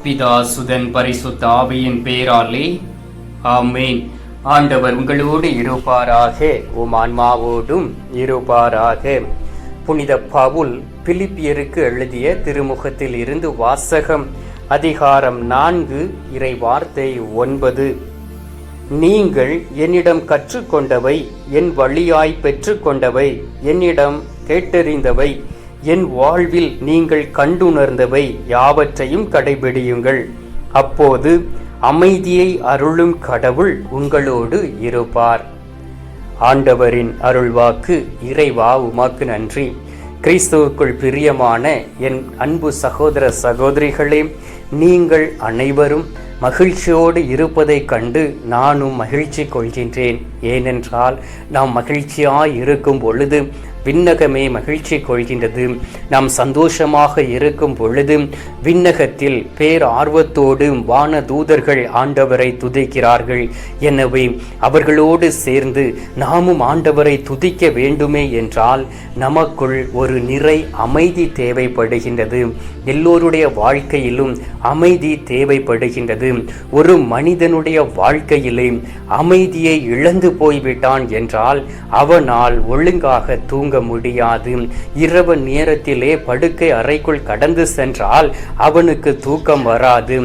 பிதா சுதன் பரிசுத்த ஆவியின் பேராலே ஆமென். ஆண்டவர் உங்களோடு இருப்பாராக, உம் ஆன்மாவோடும் இருப்பாராக. புனித பவுல் பிலிப்பியருக்கு எழுதிய திருமுகத்தில் இருந்து வாசகம். அதிகாரம் 4, இறை வார்த்தை 9. நீங்கள் என்னிடம் கற்றுக்கொண்டவை, என் வழியாய் பெற்றுக்கொண்டவை, என்னிடம் கேட்டறிந்தவை, என் வாழ்வில் நீங்கள் கண்டுணர்ந்தவை யாவற்றையும் கடைபிடியுங்கள். அப்போது அமைதியை அருளும் கடவுள் உங்களோடு இருப்பார். ஆண்டவரின் அருள்வாக்கு. இறைவா உமக்கு நன்றி. கிறிஸ்துவுக்குள் பிரியமான என் அன்பு சகோதர சகோதரிகளே, நீங்கள் அனைவரும் மகிழ்ச்சியோடு இருப்பதை கண்டு நானும் மகிழ்ச்சி கொள்கின்றேன். ஏனென்றால் நாம் மகிழ்ச்சியாய் இருக்கும் பொழுது விண்ணகமே மகிழ்ச்சி கொள்கின்றது. நாம் சந்தோஷமாக இருக்கும் பொழுது விண்ணகத்தில் பேரார்வத்தோடு வான தூதர்கள் ஆண்டவரை துதிக்கிறார்கள். எனவே அவர்களோடு சேர்ந்து நாமும் ஆண்டவரை துதிக்க வேண்டுமே என்றால் நமக்குள் ஒரு நிறை அமைதி தேவைப்படுகின்றது. எல்லோருடைய வாழ்க்கையிலும் அமைதி தேவைப்படுகின்றது. ஒரு மனிதனுடைய வாழ்க்கையிலே அமைதியை இழந்து போய்விட்டான் என்றால் அவனால் ஒழுங்காக தூங்க முடியாது. இரவு நேரத்திலே படுக்கை அறைக்குள் கடந்து சென்றால் அவனுக்கு தூக்கம் வராது.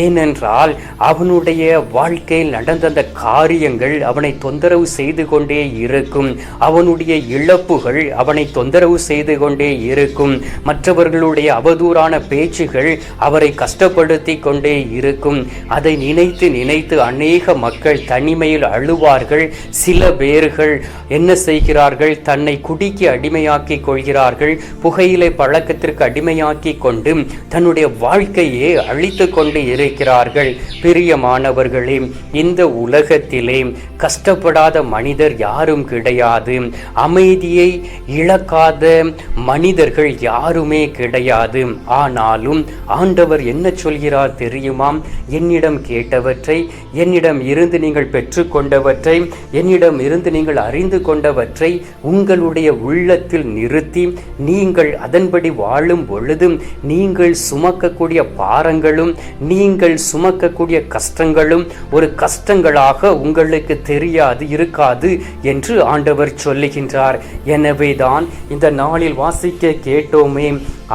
ஏனென்றால் அவனுடைய வாழ்க்கையில் நடந்த அந்த காரியங்கள் அவனை தொந்தரவு செய்து கொண்டே இருக்கும். அவனுடைய இழப்புகள் அவனை தொந்தரவு செய்து கொண்டே இருக்கும். மற்றவர்களுடைய அவதூறான பேச்சுகள் அவரை கஷ்டப்படுத்தி கொண்டே இருக்கும். அதை நினைத்து நினைத்து அநேக மக்கள் தனிமையில் அழுவார்கள். சில பேர்கள் என்ன செய்கிறார்கள்? தன்னை குடிக்க அடிமையாக்கி கொள்கிறார்கள். புகையிலை பழக்கத்திற்கு அடிமையாக்கி கொண்டு தன்னுடைய வாழ்க்கையை அழித்து கொண்டு இருக்கிறார்கள். பிரியமானவர்களே, இந்த உலகத்திலே கஷ்டப்படாத மனிதர் யாரும் கிடையாது. அமைதியை இழக்காத மனிதர்கள் யாருமே கிடையாது. ஆனாலும் ஆண்டவர் என்ன சொல்கிறார் தெரியுமா? என்னிடம் கேட்டவற்றை, என்னிடம் இருந்து நீங்கள் பெற்றுக்கொண்டவற்றை, என்னிடம் இருந்து நீங்கள் அறிந்து கொண்டவற்றை உங்களுடைய உள்ளத்தில் நிறுத்தி நீங்கள் அதன்படி வாழும் பொழுது நீங்கள் சுமக்கக்கூடிய பாரங்களும் நீங்கள் சுமக்கக்கூடிய கஷ்டங்களும் ஒரு கஷ்டங்களாக உங்களுக்கு தெரியாது, இருக்காது என்று ஆண்டவர் சொல்லுகின்றார். எனவேதான் இந்த நாளில் வாசிக்க கேட்டோமே,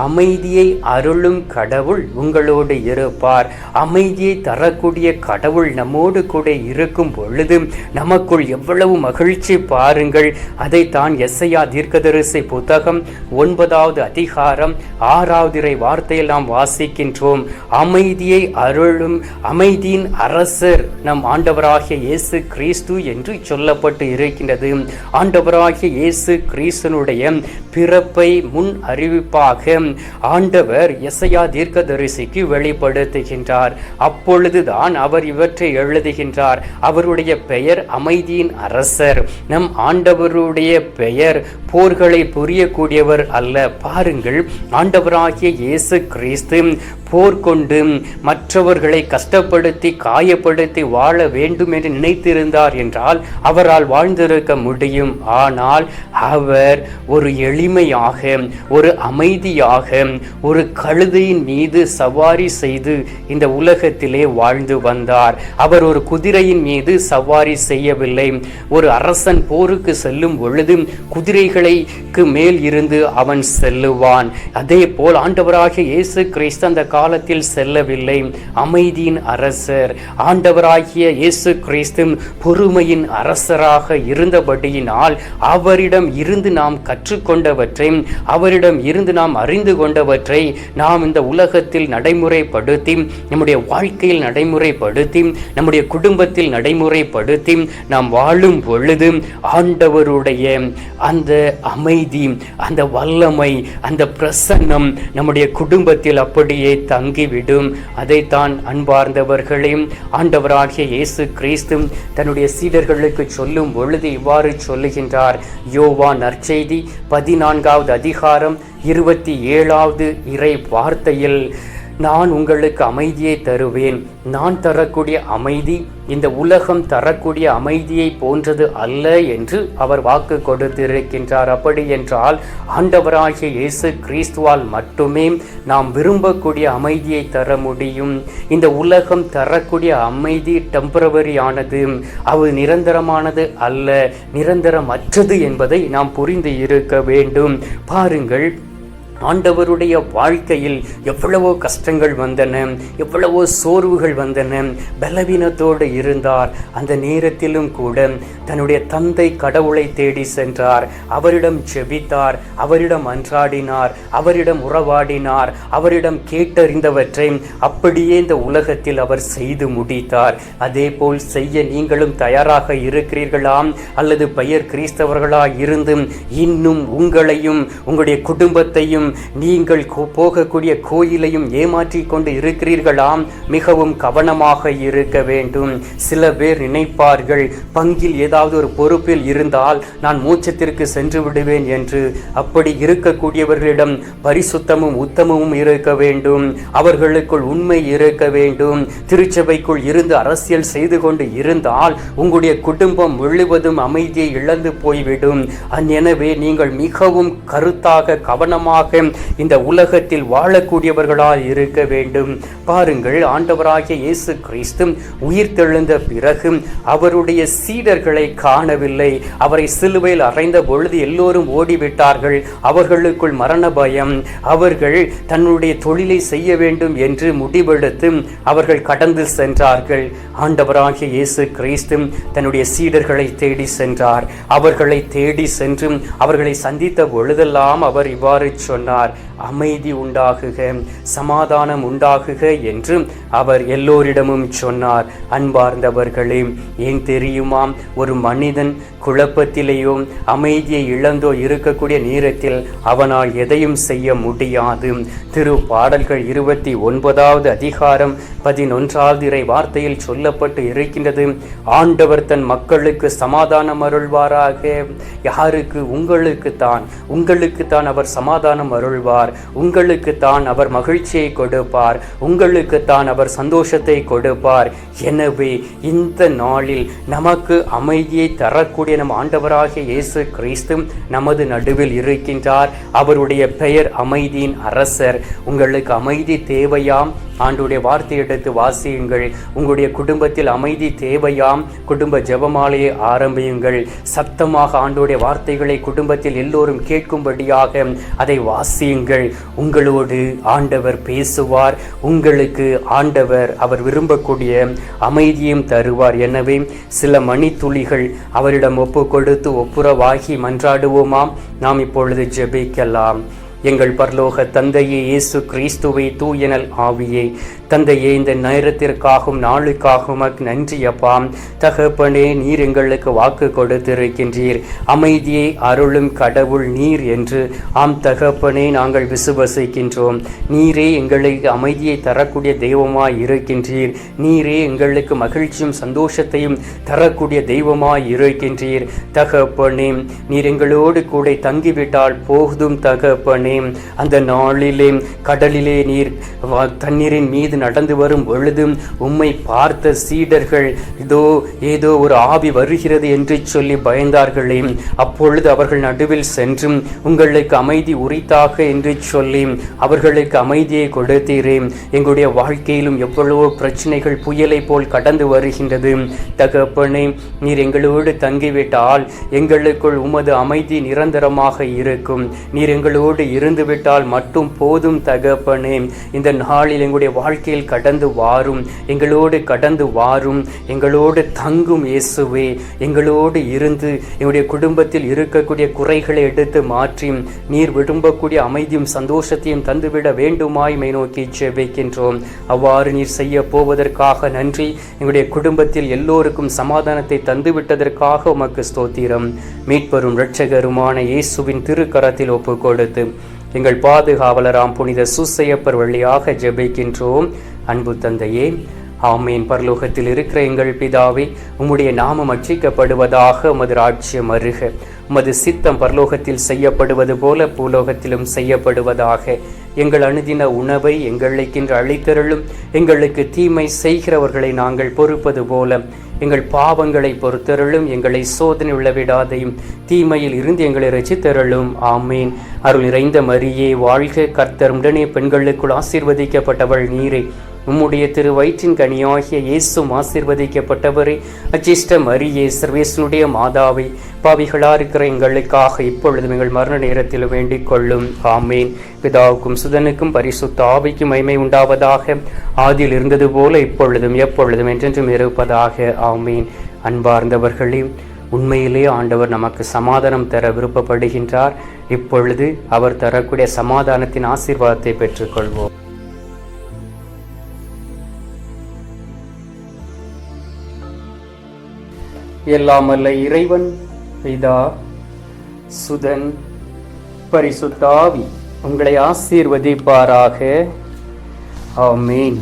அமைதியை அருளும் கடவுள் உங்களோடு இருப்பார். அமைதியை தரக்கூடிய கடவுள் நம்மோடு கூட இருக்கும் பொழுது நமக்குள் எவ்வளவு மகிழ்ச்சி பாருங்கள். அதைத்தான் எசையா தீர்க்கதரிசி புத்தகம் 9வது அதிகாரம் 6வது இறை வார்த்தையில் நாம் வாசிக்கின்றோம். அமைதியை அருளும் அமைதியின் அரசர் நம் ஆண்டவராகிய இயேசு கிறிஸ்து என்று சொல்லப்பட்டு இருக்கின்றது. ஆண்டவராகிய இயேசு கிறிஸ்துனுடைய பிறப்பை முன் அறிவிப்பாக ஆண்டவர் எசையா தீர்க்கதரிசிக்கு வெளிப்படுத்துகின்றார். அப்பொழுதுதான் அவர் இவற்றை எழுதுகின்றார். அவருடைய பெயர் அமைதியின் அரசர். நம் ஆண்டவருடைய பெயர் போர்களை புரியக்கூடியவர் அல்ல. பாருங்கள், ஆண்டவராகிய இயேசு கிறிஸ்து போர் கொண்டு மற்றவர்களை கஷ்டப்படுத்தி காயப்படுத்தி வாழ வேண்டும் என்று நினைத்திருந்தார் என்றால் அவரால் வாழ்ந்திருக்க முடியும். ஆனால் அவர் ஒரு எளிமையாக, ஒரு அமைதியாக, ஒரு கழுதையின் மீது சவாரி செய்து இந்த உலகத்திலே வாழ்ந்து வந்தார். அவர் ஒரு குதிரையின் மீது சவாரி செய்யவில்லை. ஒரு அரசன் போருக்கு செல்லும் பொழுது குதிரைகளுக்கு மேல் இருந்து அவன் செல்லுவான். அதே போல் ஆண்டவராகிய இயேசு கிறிஸ்து அந்த காலத்தில் செல்லவில்லை. அமைதியின் அரசர் ஆண்டவராகிய இயேசு கிறிஸ்து பொறுமையின் அரசராக இருந்தபடியினால் அவரிடம் இருந்து நாம் கற்றுக்கொண்டவற்றை, அவரிடம் இருந்து நாம் அறிந்து கொண்டவற்றை நாம் இந்த உலகத்தில் நடைமுறைப்படுத்தி, நம்முடைய வாழ்க்கையில் நடைமுறைப்படுத்தி, நம்முடைய குடும்பத்தில் நடைமுறைப்படுத்தி நாம் வாழும் பொழுது ஆண்டவருடைய அந்த அமைதி, அந்த வல்லமை, அந்த பிரசன்னம் நம்முடைய குடும்பத்தில் அப்படியே தங்கிவிடும். அதைத்தான் அன்பார்ந்தவர்களே, ஆண்டவராகிய இயேசு கிறிஸ்து தன்னுடைய சீடர்களுக்கு சொல்லும் பொழுது இவ்வாறு சொல்லுகின்றார். யோவான் நற்செய்தி 14வது அதிகாரம் 27வது இறை வார்த்தையில் நான் உங்களுக்கு அமைதியை தருவேன். நான் தரக்கூடிய அமைதி இந்த உலகம் தரக்கூடிய அமைதியை போன்றது அல்ல என்று அவர் வாக்கு கொடுத்திருக்கின்றார். அப்படி என்றால் ஆண்டவராகிய இயேசு கிறிஸ்துவால் மட்டுமே நாம் விரும்பக்கூடிய அமைதியை தர முடியும். இந்த உலகம் தரக்கூடிய அமைதி டெம்பரவரியானது, அது நிரந்தரமானது அல்ல, நிரந்தரமற்றது என்பதை நாம் புரிந்து இருக்க வேண்டும். பாருங்கள், ஆண்டவருடைய வாழ்க்கையில் எவ்வளவோ கஷ்டங்கள் வந்தன, எவ்வளவோ சோர்வுகள் வந்தன, பலவீனத்தோடு இருந்தார். அந்த நேரத்திலும் கூட தன்னுடைய தந்தை கடவுளை தேடி சென்றார், அவரிடம் ஜெபித்தார், அவரிடம் அன்றாடினார், அவரிடம் உறவாடினார், அவரிடம் கேட்டறிந்தவற்றை அப்படியே இந்த உலகத்தில் அவர் செய்து முடித்தார். அதே போல் செய்ய நீங்களும் தயாராக இருக்கிறீர்களாம்? அல்லது பெயர் கிறிஸ்தவர்களாக இருந்து இன்னும் உங்களையும் உங்களுடைய குடும்பத்தையும் நீங்கள் போகக்கூடிய கோயிலையும் ஏமாற்றி கொண்டு இருக்கிறீர்களாம்? மிகவும் கவனமாக இருக்க வேண்டும். சில பேர் நினைப்பார்கள், பங்கில் ஏதாவது ஒரு பொறுப்பில் இருந்தால் நான் மோட்சத்திற்கு சென்று விடுவேன் என்று. அப்படி இருக்கக்கூடியவர்களிடம் பரிசுத்தமும் உத்தமமும் இருக்க வேண்டும், அவர்களுக்குள் உண்மை இருக்க வேண்டும். திருச்சபைக்குள் இருந்து அரசியல் செய்து கொண்டு இருந்தால் உங்களுடைய குடும்பம் முழுவதும் அமைதியை இழந்து போய்விடும். எனவே நீங்கள் மிகவும் கருத்தாக கவனமாக இந்த உலகத்தில் வாழக்கூடியவர்களால் இருக்க வேண்டும். பாருங்கள், ஆண்டவராகிய இயேசு கிறிஸ்து உயிர்த்தெழுந்த பிறகு அவருடைய சீடர்களை காணவில்லை. அவரை சிலுவையில் அறைந்த பொழுது எல்லோரும் ஓடிவிட்டார்கள். அவர்களுக்குள் மரண பயம். அவர்கள் தன்னுடைய தொழிலை செய்ய வேண்டும் என்று முடிவெடுத்து அவர்கள் கடந்து சென்றார்கள். ஆண்டவராகிய இயேசு கிறிஸ்து தன்னுடைய சீடர்களை தேடி சென்றார். அவர்களை தேடி சென்று அவர்களை சந்தித்த பொழுதெல்லாம் அவர் இவ்வாறு சொன்னார், அமைதி உண்டாகுக, சமாதானம் உண்டாகுக என்று அவர் எல்லோரிடமும் சொன்னார். அன்பார்ந்தவர்களே, ஏன் தெரியுமா, ஒரு மனிதன் குழப்பத்திலேயோ அமைதியை இழந்தோ இருக்கக்கூடிய நேரத்தில் அவனால் எதையும் செய்ய முடியாது. திருப்பாடல்கள் 29வது அதிகாரம் 11வது இறை வார்த்தையில் சொல்லப்பட்டு இருக்கின்றது, ஆண்டவர் தன் மக்களுக்கு சமாதானம் அருள்வாராக. யாருக்கு? உங்களுக்குத்தான் அவர் சமாதானம் அருள்வார். உங்களுக்குத்தான் அவர் மகிழ்ச்சியை கொடுப்பார். உங்களுக்குத்தான் அவர் சந்தோஷத்தை கொடுப்பார். எனவே இந்த நாளில் நமக்கு அமைதியை தரக்கூடிய நம் ஆண்டவராகிய இயேசு கிறிஸ்து நமது நடுவில் இருக்கின்றார். அவருடைய பெயர் அமைதியின் அரசர். உங்களுக்கு அமைதி தேவையாம்? ஆண்டுடைய வார்த்தை எடுத்து வாசியுங்கள். உங்களுடைய குடும்பத்தில் அமைதி தேவையாம்? குடும்ப ஜெபமாலையை ஆரம்பியுங்கள். சத்தமாக ஆண்டுடைய வார்த்தைகளை குடும்பத்தில் எல்லோரும் கேட்கும்படியாக அதை வாசியுங்கள். உங்களோடு ஆண்டவர் பேசுவார். உங்களுக்கு ஆண்டவர் அவர் விரும்பக்கூடிய அமைதியும் தருவார். எனவே சில மணித்துளிகள் அவரிடம் ஒப்பு கொடுத்து ஒப்புரவாகி மன்றாடுவோமாம். நாம் இப்பொழுது ஜெபிக்கலாம். எங்கள் பரலோக தந்தையே, இயேசு கிறிஸ்துவை, தூயனல் ஆவியே, தந்தையே, இந்த நேரத்திற்காகவும் நாளுக்காகவும் நன்றி அப்பா. தகப்பனே, நீர் எங்களுக்கு வாக்கு கொடுத்திருக்கின்றீர், அமைதியை அருளும் கடவுள் நீர் என்று. ஆம் தகப்பனே, நாங்கள் விசுவசிக்கின்றோம். நீரே எங்களுக்கு அமைதியை தரக்கூடிய தெய்வமாய் இருக்கின்றீர். நீரே எங்களுக்கு மகிழ்ச்சியும் சந்தோஷத்தையும் தரக்கூடிய தெய்வமாய் இருக்கின்றீர். தகப்பனே, நீர் எங்களோடு கூட தங்கிவிட்டால் போதும் தகப்பனே. அந்த நாளிலே கடலிலே நீர் தண்ணீரின் மீது நடந்து வரும் பொழுது உம்மை பார்த்த சீடர்கள் ஏதோ ஒரு ஆவி வருகிறது என்று சொல்லி பயந்தார்களே. அப்பொழுது அவர்கள் நடுவில் சென்று உங்களுக்கு அமைதி உரித்தாக என்று சொல்லி அவர்களுக்கு அமைதியை கொடுத்தீரே. எங்களுடைய வாழ்க்கையிலும் எவ்வளவோ பிரச்சனைகள் புயலை போல் கடந்து வருகின்றது. தகப்பனே, நீர் எங்களோடு தங்கிவிட்டால் எங்களுக்குள் உமது அமைதி நிரந்தரமாக இருக்கும். நீர் எங்களோடு இருந்துவிட்டால் மட்டும் போதும் தகப்பனே. இந்த நாளில் எங்களுடைய வாழ்க்கையில் கடந்து வாரும், எங்களோடு கடந்து வாரும், எங்களோடு தங்கும் இயேசுவே. எங்களோடு இருந்து எங்களுடைய குடும்பத்தில் இருக்கக்கூடிய குறைகளை எடுத்து மாற்றி நீர் விரும்பக்கூடிய அமைதியும் சந்தோஷத்தையும் தந்துவிட வேண்டுமாய் மை நோக்கி ஜெபிக்கின்றோம். அவ்வாறு நீர் செய்ய போவதற்காக நன்றி. எங்களுடைய குடும்பத்தில் எல்லோருக்கும் சமாதானத்தை தந்துவிட்டதற்காக உமக்கு ஸ்தோத்திரம். மீட்பரும் இரட்சகருமான இயேசுவின் திருக்கரத்தில் ஒப்பு கொடுத்து எங்கள் பாதுகாவலராம் புனித சூசையப்பர் வழியாக ஜெபிக்கின்றோம். அன்பு தந்தையே, ஆமேன். பரலோகத்தில் இருக்கிற எங்கள் பிதாவே, உம்முடைய நாமம் அர்ச்சிக்கப்படுவதாக, உமது ராஜ்யம் வருக, உமது சித்தம் பரலோகத்தில் செய்யப்படுவது போல பூலோகத்திலும் செய்யப்படுவதாக. எங்கள் அனுதின உணவை எங்களுக்கென்று அளித்தருளும். எங்களுக்கு தீமை செய்கிறவர்களை நாங்கள் பொறுப்பது போல எங்கள் பாவங்களை பொறுத்தருளும். எங்களை சோதனை விழவிடாதையும் தீமையில் இருந்து எங்களை ரட்சித்தருளும். ஆமேன். அருள் நிறைந்த மரியே வாழ்க, கர்த்தர் உடனே பெண்களுக்குள் ஆசீர்வதிக்கப்பட்டவள் நீரே. உம்முடைய திரு வயிற்றின் கனியாகிய இயேசும் ஆசீர்வதிக்கப்பட்டவரே. அச்சிஷ்ட மரியே, சர்வேசனுடைய மாதாவை, பாவிகளா இருக்கிற எங்களுக்காக இப்பொழுதும் எங்கள் மரண நேரத்தில் வேண்டிக் கொள்ளும். ஆமேன். பிதாவுக்கும் சுதனுக்கும் பரிசுத்த ஆவிக்கும் மகிமை உண்டாவதாக. ஆதியில் இருந்தது போல இப்பொழுதும் எப்பொழுதும் என்றென்றும் இருப்பதாக. ஆமேன். அன்பார்ந்தவர்களே, உண்மையிலே ஆண்டவர் நமக்கு சமாதானம் தர விருப்பப்படுகின்றார். இப்பொழுது அவர் தரக்கூடிய சமாதானத்தின் ஆசீர்வாதத்தை பெற்றுக்கொள்வோம். எல்லாமல்ல இறைவன் பிதா, சுதன், பரிசுத்த ஆவி உங்களை ஆசீர்வதிப்பாராக. ஆமீன்.